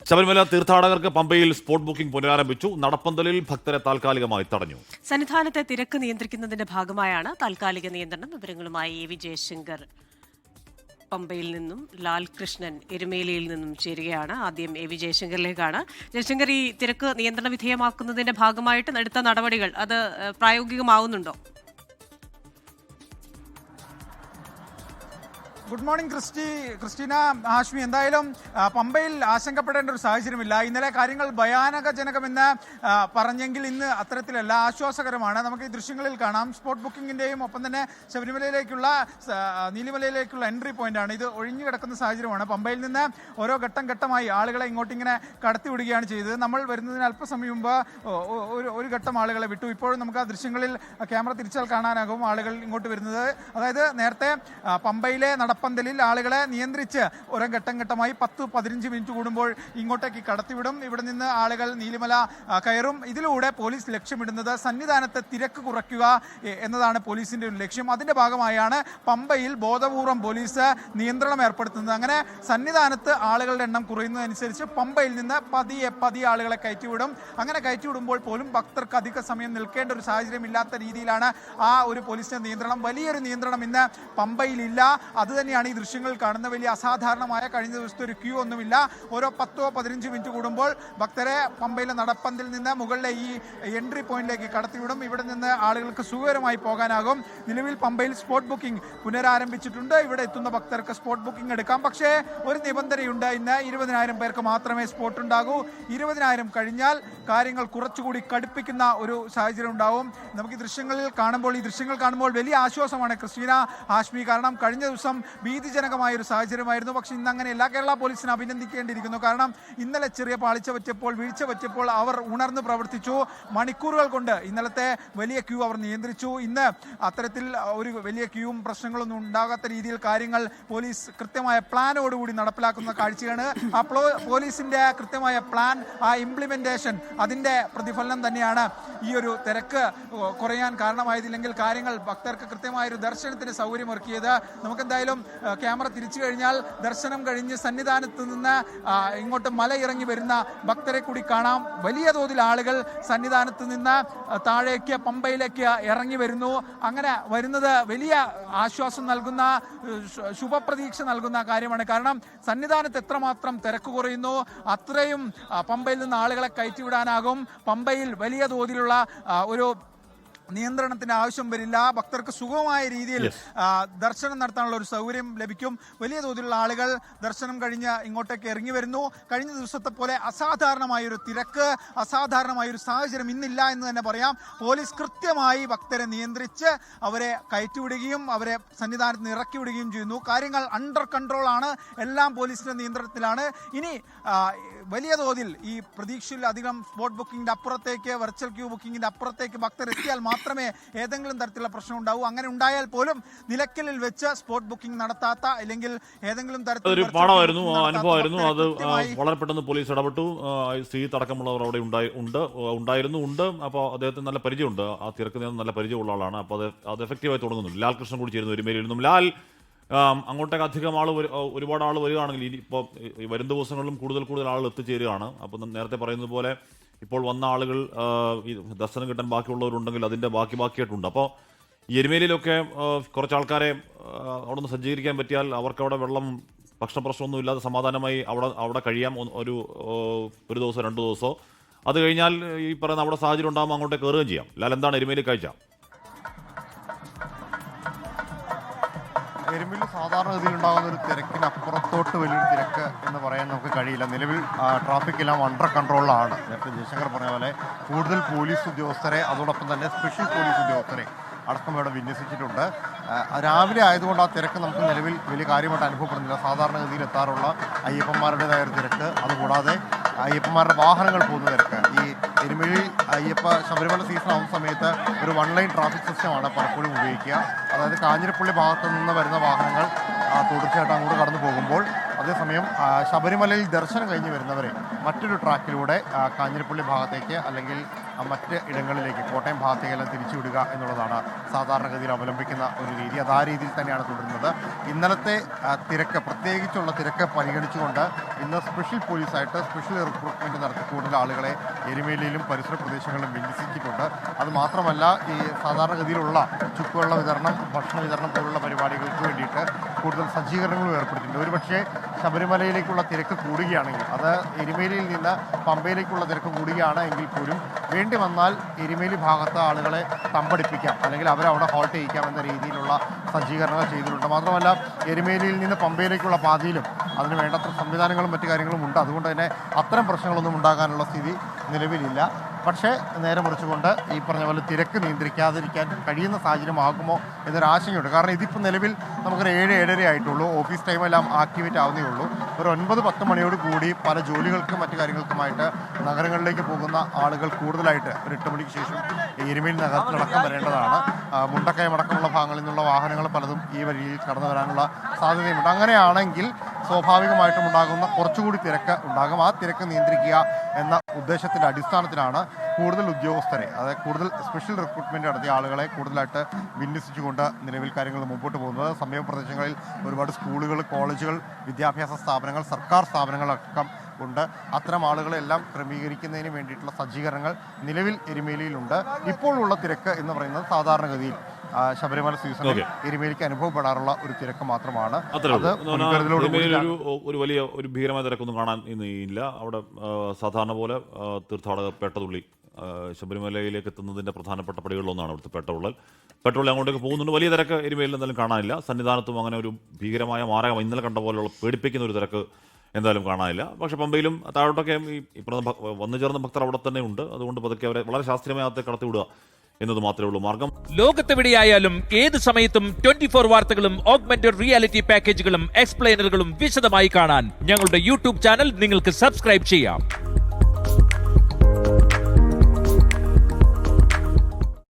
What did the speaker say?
ശബരിമല തീർത്ഥാടകർക്ക് പമ്പയിൽ spot booking പുനരാരംഭിച്ചു. നടപ്പന്തലിൽ ഭക്തരെ താൽക്കാലികമായി തടഞ്ഞു. സന്നിധാനത്തെ തിരക്ക് നിയന്ത്രിക്കുന്നതിന്റെ ഭാഗമായാണ് താൽക്കാലിക നിയന്ത്രണം. വിവരങ്ങളുമായി എ വി ജയശങ്കർ പമ്പയിൽ നിന്നും ലാൽകൃഷ്ണൻ എരുമേലിയിൽ നിന്നും ചേരുകയാണ്. ആദ്യം എ വി ജയശങ്കറിലേക്കാണ്. ജയശങ്കർ, ഈ തിരക്ക് നിയന്ത്രണ വിധേയമാക്കുന്നതിന്റെ ഭാഗമായിട്ട് എടുത്ത നടപടികൾ അത് പ്രായോഗികമാവുന്നുണ്ടോ? Good morning Christina, Hashmi. എന്തായാലും പമ്പയിൽ ആശങ്കപ്പെടേണ്ട ഒരു സാഹചര്യമില്ല. ഇന്നലെ കാര്യങ്ങൾ ഭയാനകജനകമെന്ന് പറഞ്ഞെങ്കിൽ ഇന്ന് അത്തരത്തിലല്ല, ആശ്വാസകരമാണ്. നമുക്ക് ഈ ദൃശ്യങ്ങളിൽ കാണാം. സ്പോട്ട് ബുക്കിങ്ങിന്റെയും ഒപ്പം തന്നെ ശബരിമലയിലേക്കുള്ള നീലിമലയിലേക്കുള്ള എൻട്രി പോയിന്റാണ് ഇത്. ഒഴിഞ്ഞു കിടക്കുന്ന സാഹചര്യമാണ്. പമ്പയിൽ നിന്ന് ഓരോ ഘട്ടം ഘട്ടമായി ആളുകളെ ഇങ്ങോട്ടിങ്ങനെ കടത്തിവിടുകയാണ് ചെയ്തത്. നമ്മൾ വരുന്നതിന് അല്പസമയം മുമ്പ് ഒരു ഘട്ടം ആളുകളെ വിട്ടു. ഇപ്പോഴും നമുക്ക് ആ ദൃശ്യങ്ങളിൽ ക്യാമറ തിരിച്ചാൽ കാണാനാകും ആളുകൾ ഇങ്ങോട്ട് വരുന്നത്. അതായത് നേരത്തെ പമ്പയിലെ പന്തലിൽ ആളുകളെ നിയന്ത്രിച്ച് ഓരോ ഘട്ടം ഘട്ടമായി 10-15 മിനിറ്റ് കൂടുമ്പോൾ ഇങ്ങോട്ടേക്ക് കടത്തിവിടും. ഇവിടെ നിന്ന് ആളുകൾ നീലിമല കയറും. ഇതിലൂടെ പോലീസ് ലക്ഷ്യമിടുന്നത് സന്നിധാനത്തെ തിരക്ക് കുറയ്ക്കുക എന്നതാണ് പോലീസിന്റെ ഒരു ലക്ഷ്യം. അതിന്റെ ഭാഗമായാണ് പമ്പയിൽ ബോധപൂർവം പോലീസ് നിയന്ത്രണം ഏർപ്പെടുത്തുന്നത്. അങ്ങനെ സന്നിധാനത്ത് ആളുകളുടെ എണ്ണം കുറയുന്നതനുസരിച്ച് പമ്പയിൽ നിന്ന് പതിയെ ആളുകളെ കയറ്റിവിടും. അങ്ങനെ കയറ്റിവിടുമ്പോൾ പോലും ഭക്തർക്ക് അധിക സമയം നിൽക്കേണ്ട ഒരു സാഹചര്യം ഇല്ലാത്ത രീതിയിലാണ് ആ ഒരു പോലീസിന്റെ നിയന്ത്രണം. വലിയൊരു നിയന്ത്രണം ഇന്ന് പമ്പയിലില്ല. അത് തന്നെയാണ് ഈ ദൃശ്യങ്ങൾ കാണുന്ന വലിയ അസാധാരണമായ. കഴിഞ്ഞ ദിവസത്തെ ഒരു ക്യൂ ഒന്നുമില്ല. ഓരോ 10-15 മിനിറ്റ് കൂടുമ്പോൾ ഭക്തരെ പമ്പയിലെ നടപ്പന്തലിൽ നിന്ന് മുകളിലെ ഈ എൻട്രി പോയിന്റിലേക്ക് കടത്തിവിടും. ഇവിടെ നിന്ന് ആളുകൾക്ക് സുഖകരമായി പോകാനാകും. നിലവിൽ പമ്പയിൽ സ്പോട്ട് ബുക്കിംഗ് പുനരാരംഭിച്ചിട്ടുണ്ട്. ഇവിടെ എത്തുന്ന ഭക്തർക്ക് സ്പോട്ട് ബുക്കിംഗ് എടുക്കാം. പക്ഷേ ഒരു നിബന്ധനയുണ്ട്. ഇന്ന് 20,000 പേർക്ക് മാത്രമേ സ്പോട്ട് ഉണ്ടാകൂ. 20,000 കഴിഞ്ഞാൽ കാര്യങ്ങൾ കുറച്ചുകൂടി കടുപ്പിക്കുന്ന ഒരു സാഹചര്യം ഉണ്ടാവും. നമുക്ക് ഈ ദൃശ്യങ്ങൾ കാണുമ്പോൾ വലിയ ആശ്വാസമാണ് ക്രിസ്റ്റീന, ഹാഷ്മി. കാരണം കഴിഞ്ഞ ദിവസം ഭീതിജനകമായ ഒരു സാഹചര്യമായിരുന്നു. പക്ഷെ ഇന്ന് അങ്ങനെയല്ല. കേരള പോലീസിനെ അഭിനന്ദിക്കേണ്ടിയിരിക്കുന്നു. കാരണം ഇന്നലെ ചെറിയ വീഴ്ച പറ്റിയപ്പോൾ അവർ ഉണർന്ന് പ്രവർത്തിച്ചു. മണിക്കൂറുകൾ കൊണ്ട് ഇന്നലത്തെ വലിയ ക്യൂ അവർ നിയന്ത്രിച്ചു. ഇന്ന് അത്തരത്തിൽ ഒരു വലിയ ക്യൂവും പ്രശ്നങ്ങളൊന്നും ഉണ്ടാകാത്ത രീതിയിൽ കാര്യങ്ങൾ പോലീസ് കൃത്യമായ പ്ലാനോടുകൂടി നടപ്പിലാക്കുന്ന കാഴ്ചയാണ്. ആ പോലീസിന്റെ കൃത്യമായ പ്ലാൻ, ആ ഇംപ്ലിമെന്റേഷൻ, അതിന്റെ പ്രതിഫലനം തന്നെയാണ് ഈ ഒരു തിരക്ക് കുറയാൻ കാരണമായതില്ലെങ്കിൽ കാര്യങ്ങൾ ഭക്തർക്ക് കൃത്യമായൊരു ദർശനത്തിന് സൗകര്യമൊരുക്കിയത്. നമുക്കെന്തായാലും ക്യാമറ തിരിച്ചു കഴിഞ്ഞാൽ ദർശനം കഴിഞ്ഞ് സന്നിധാനത്ത് നിന്ന് ഇങ്ങോട്ട് മല ഇറങ്ങി വരുന്ന ഭക്തരെ കൂടി കാണാം. വലിയ തോതിൽ ആളുകൾ സന്നിധാനത്ത് നിന്ന് താഴേക്ക് പമ്പയിലേക്ക് ഇറങ്ങി വരുന്നു. അങ്ങനെ വരുന്നത് വലിയ ആശ്വാസം നൽകുന്ന, ശുഭപ്രതീക്ഷ നൽകുന്ന കാര്യമാണ്. കാരണം സന്നിധാനത്ത് എത്രമാത്രം തിരക്ക് കുറയുന്നു അത്രയും പമ്പയിൽ നിന്ന് ആളുകളെ കയറ്റിവിടാനാകും. പമ്പയിൽ വലിയ തോതിലുള്ള ഒരു നിയന്ത്രണത്തിന് ആവശ്യം വരില്ല. ഭക്തർക്ക് സുഗമമായ രീതിയിൽ ദർശനം നടത്താനുള്ള ഒരു സൗകര്യം ലഭിക്കും. വലിയ തോതിലുള്ള ആളുകൾ ദർശനം കഴിഞ്ഞ് ഇങ്ങോട്ടേക്ക് ഇറങ്ങി വരുന്നു. കഴിഞ്ഞ ദിവസത്തെ പോലെ അസാധാരണമായൊരു തിരക്ക്, അസാധാരണമായൊരു സാഹചര്യം ഇന്നില്ല എന്ന് തന്നെ പറയാം. പോലീസ് കൃത്യമായി ഭക്തരെ നിയന്ത്രിച്ച് അവരെ കയറ്റിവിടുകയും അവരെ സന്നിധാനത്ത് നിന്ന് ഇറക്കി വിടുകയും ചെയ്യുന്നു. കാര്യങ്ങൾ അണ്ടർ കൺട്രോൾ ആണ്. എല്ലാം പോലീസിന്റെ നിയന്ത്രണത്തിലാണ്. ഇനി വലിയ തോതിൽ ഈ പ്രതീക്ഷയിലധികം സ്പോട്ട് ബുക്കിംഗിന്റെ അപ്പുറത്തേക്ക്, വെർച്വൽ ക്യൂ ബുക്കിംഗിന്റെ അപ്പുറത്തേക്ക് ഭക്തർ എത്തിയാൽ മാത്രമേ ഏതെങ്കിലും തരത്തിലുള്ള പ്രശ്നം ഉണ്ടാവൂ. അങ്ങനെ ഉണ്ടായാൽ പോലും നിലയ്ക്കലിൽ വെച്ച് സ്പോട്ട് ബുക്കിംഗ് നടത്താത്ത, അല്ലെങ്കിൽ ഏതെങ്കിലും തരത്തിൽ അനുഭവമായിരുന്നു. അത് വളരെ പെട്ടെന്ന് പോലീസ് ഇടപെട്ടു. ശ്രീജിത്ത് അടക്കമുള്ളവർ അവിടെ ഉണ്ട്. അപ്പോൾ അദ്ദേഹത്തിന് നല്ല പരിചയമുണ്ട്. ആ തിരക്ക് നല്ല പരിചയമുള്ള ആളാണ്. അപ്പോൾ അത് എഫക്റ്റീവായി തുടങ്ങുന്നുണ്ട്. ലാൽകൃഷ്ണൻ കൂടി ചേരുന്നു എരുമേലിയിൽ നിന്നും. ലാൽ, അങ്ങോട്ടേക്ക് അധികം ഒരുപാട് ആൾ വരികയാണെങ്കിൽ ഇനി ഇപ്പോൾ വരും ദിവസങ്ങളിലും കൂടുതൽ ആളുകൾ എത്തിച്ചേരുകയാണ്. അപ്പം നേരത്തെ പറയുന്നത് പോലെ ഇപ്പോൾ വന്ന ആളുകൾ ഈ ദർശനം കിട്ടാൻ ബാക്കിയുള്ളവരുണ്ടെങ്കിൽ അതിൻ്റെ ബാക്കിയായിട്ടുണ്ട്. അപ്പോൾ ഈ എരുമേലിയിലൊക്കെ കുറച്ച് ആൾക്കാരെ അവിടെ നിന്ന് സജ്ജീകരിക്കാൻ പറ്റിയാൽ അവർക്ക് അവിടെ വെള്ളം, ഭക്ഷണ പ്രശ്നമൊന്നും ഇല്ലാതെ സമാധാനമായി അവിടെ കഴിയാം. ഒരു ദിവസം 2 ദിവസമോ. അത് കഴിഞ്ഞാൽ ഈ പറയുന്ന അവിടെ സാഹചര്യം ഉണ്ടാകുമ്പോൾ അങ്ങോട്ടേക്ക് കയറുകയും ചെയ്യാം. ലാൽ, എന്താണ് എരുമേലി കാഴ്ച? എരുമേലിൽ സാധാരണഗതിയിൽ ഉണ്ടാകുന്ന ഒരു തിരക്കിന് അപ്പുറത്തോട്ട് വലിയൊരു തിരക്ക് എന്ന് പറയാൻ നമുക്ക് കഴിയില്ല. നിലവിൽ ട്രാഫിക് എല്ലാം അണ്ടർ കൺട്രോളിലാണ്. നേരത്തെ ജയശങ്കർ പറഞ്ഞ പോലെ കൂടുതൽ പോലീസ് ഉദ്യോഗസ്ഥരെ, അതോടൊപ്പം തന്നെ സ്പെഷ്യൽ പോലീസ് ഉദ്യോഗസ്ഥരെ അടക്കം ഇവിടെ വിന്യസിച്ചിട്ടുണ്ട്. രാവിലെ ആയതുകൊണ്ട് ആ തിരക്ക് നമുക്ക് നിലവിൽ വലിയ കാര്യമായിട്ട് അനുഭവപ്പെടുന്നില്ല. സാധാരണഗതിയിൽ എത്താറുള്ള അയ്യപ്പന്മാരുടേതായ ഒരു തിരക്ക്, അതുകൂടാതെ അയ്യപ്പന്മാരുടെ വാഹനങ്ങൾ പോകുന്ന തിരക്ക്. ഈ എരുമേലി ശബരിമല സീസൺ ആവുന്ന സമയത്ത് ഒരു 1 ലൈൻ ട്രാഫിക് സിസ്റ്റമാണ് പലപ്പോഴും ഉപയോഗിക്കുക. അതായത് കാഞ്ഞിരപ്പള്ളി ഭാഗത്തു നിന്ന് വരുന്ന വാഹനങ്ങൾ തുടർച്ചയായിട്ട് അങ്ങോട്ട് കടന്നു പോകുമ്പോൾ, അതേസമയം ശബരിമലയിൽ ദർശനം കഴിഞ്ഞ് വരുന്നവരെ മറ്റൊരു ട്രാക്കിലൂടെ കാഞ്ഞിരപ്പള്ളി ഭാഗത്തേക്ക് അല്ലെങ്കിൽ മറ്റ് ഇടങ്ങളിലേക്ക് കോട്ടയം ഭാഗത്തേക്കെല്ലാം തിരിച്ചുവിടുക എന്നുള്ളതാണ് സാധാരണഗതിയിൽ അവലംബിക്കുന്ന ഒരു രീതി. അത് ആ രീതിയിൽ തന്നെയാണ് തുടരുന്നത്. ഇന്നലത്തെ തിരക്ക്, പ്രത്യേകിച്ചുള്ള തിരക്ക് പരിഗണിച്ചുകൊണ്ട് ഇന്ന് സ്പെഷ്യൽ പോലീസായിട്ട് സ്പെഷ്യൽ റിക്രൂട്ട്മെൻറ്റ് നടത്തി കൂടുതൽ ആളുകളെ എരുമേലിയിലും പരിസര പ്രദേശങ്ങളിലും വിന്യസിച്ചിട്ടുണ്ട്. അത് മാത്രമല്ല, ഈ സാധാരണഗതിയിലുള്ള ചുക്കുവെള്ള വിതരണം, ഭക്ഷണ വിതരണം പോലുള്ള പരിപാടികൾക്ക് വേണ്ടിയിട്ട് കൂടുതൽ സജ്ജീകരണങ്ങളും ഏർപ്പെടുത്തിയിട്ടുണ്ട്. ഒരുപക്ഷേ ശബരിമലയിലേക്കുള്ള തിരക്ക് കൂടുകയാണെങ്കിൽ, അത് എരുമേലിയിൽ നിന്ന് പമ്പയിലേക്കുള്ള തിരക്ക് കൂടുകയാണ് എങ്കിൽ പോലും വേണ്ടി വന്നാൽ എരുമേലി ഭാഗത്ത് ആളുകളെ തമ്പടിപ്പിക്കാം, അല്ലെങ്കിൽ അവരവിടെ ഹോൾട്ട് ചെയ്യിക്കാം എന്ന രീതിയിലുള്ള സജ്ജീകരണങ്ങൾ ചെയ്തിട്ടുണ്ട്. മാത്രമല്ല, എരുമേലിയിൽ നിന്ന് പമ്പയിലേക്കുള്ള പാതയിലും അതിന് വേണ്ടത്ര സംവിധാനങ്ങളും മറ്റു കാര്യങ്ങളും ഉണ്ട്. അതുകൊണ്ട് തന്നെ അത്തരം പ്രശ്നങ്ങളൊന്നും ഉണ്ടാകാനുള്ള സ്ഥിതി നിലവിലില്ല. പക്ഷേ നേരെ മുറിച്ചുകൊണ്ട് ഈ പറഞ്ഞ പോലെ തിരക്ക് നിയന്ത്രിക്കാതിരിക്കാൻ കഴിയുന്ന സാഹചര്യമാകുമോ എന്നൊരു ആശങ്കയുണ്ട്. കാരണം ഇതിപ്പോൾ നിലവിൽ നമുക്കൊരു 7-7:30 ആയിട്ടുള്ളൂ. ഓഫീസ് ടൈമെല്ലാം ആക്ടിവേറ്റ് ആവുന്നേ ഉള്ളൂ. ഒരു 9-10 മണിയോട് കൂടി പല ജോലികൾക്കും മറ്റു കാര്യങ്ങൾക്കുമായിട്ട് നഗരങ്ങളിലേക്ക് പോകുന്ന ആളുകൾ കൂടുതലായിട്ട് ഒരു 8 മണിക്ക് ശേഷം എരുമേലി നഗരത്തിലടക്കം വരേണ്ടതാണ്. മുണ്ടക്കയം അടക്കമുള്ള ഭാഗങ്ങളിൽ നിന്നുള്ള വാഹനങ്ങൾ പലതും ഈ വഴിയിൽ കടന്നു വരാനുള്ള സാധ്യതയുമുണ്ട്. അങ്ങനെയാണെങ്കിൽ സ്വാഭാവികമായിട്ടും ഉണ്ടാകുന്ന കുറച്ചുകൂടി തിരക്ക് ഉണ്ടാകും. ആ തിരക്ക് നിയന്ത്രിക്കുക എന്ന ഉദ്ദേശത്തിൻ്റെ അടിസ്ഥാനത്തിലാണ് കൂടുതൽ ഉദ്യോഗസ്ഥരെ, അതായത് കൂടുതൽ സ്പെഷ്യൽ റിക്രൂട്ട്മെൻറ്റ് നടത്തിയ ആളുകളെ കൂടുതലായിട്ട് വിന്യസിച്ചുകൊണ്ട് നിലവിൽ കാര്യങ്ങൾ മുമ്പോട്ട് പോകുന്നത്. സമീപ പ്രദേശങ്ങളിൽ ഒരുപാട് സ്കൂളുകൾ, കോളേജുകൾ, വിദ്യാഭ്യാസ സ്ഥാപനങ്ങൾ, സർക്കാർ സ്ഥാപനങ്ങളടക്കം ഉണ്ട്. അത്തരം ആളുകളെല്ലാം ക്രമീകരിക്കുന്നതിന് വേണ്ടിയിട്ടുള്ള സജ്ജീകരണങ്ങൾ നിലവിൽ എരുമേലിയിലുണ്ട്. ഇപ്പോഴുള്ള തിരക്ക് എന്ന് പറയുന്നത് സാധാരണഗതിയിൽ ശബരിമല സീസണിൽ എരുമേലിക്ക് അനുഭവപ്പെടാറുള്ള ഒരു തിരക്ക് മാത്രമാണ്. ഒരു വലിയ ഒരു ഭീകരമായ തിരക്കൊന്നും കാണാൻ ഇല്ല. അവിടെ സാധാരണ പോലെ തീർത്ഥാടക പേട്ടതുള്ളി ശബരിമലയിലേക്ക് എത്തുന്നതിൻ്റെ പ്രധാനപ്പെട്ട പടികളിലൊന്നാണ് അവിടുത്തെ പെട്രോൾ അങ്ങോട്ടേക്ക് പോകുന്നുണ്ട്. വലിയ തിരക്ക് എരുമേലിൽ എന്തായാലും കാണാനില്ല. സന്നിധാനത്തും അങ്ങനെ ഒരു ഭീകരമായ മാരകം ഇന്നലെ കണ്ട പോലെയുള്ള പേടിപ്പിക്കുന്ന ഒരു തിരക്ക് എന്തായാലും കാണാനില്ല. പക്ഷെ പമ്പയിലും താഴോട്ടൊക്കെ ഈ വന്നു ചേർന്ന ഭക്തർ അവിടെ തന്നെ ഉണ്ട്. അതുകൊണ്ട് പതുക്കെ അവരെ വളരെ ശാസ്ത്രീയമായി അകത്തെ കടത്തിവിടുക എന്നത് മാത്രമേ ഉള്ളൂ മാർഗം. ലോകത്തെവിടെയായാലും ഏത് സമയത്തും 24 വാർത്തകളും ഓഗ്മെന്റഡ് റിയാലിറ്റി പാക്കേജുകളും എക്സ്പ്ലെയിനറുകളും വിശദമായി കാണാൻ ഞങ്ങളുടെ യൂട്യൂബ് ചാനൽ നിങ്ങൾക്ക് സബ്സ്ക്രൈബ് ചെയ്യാം.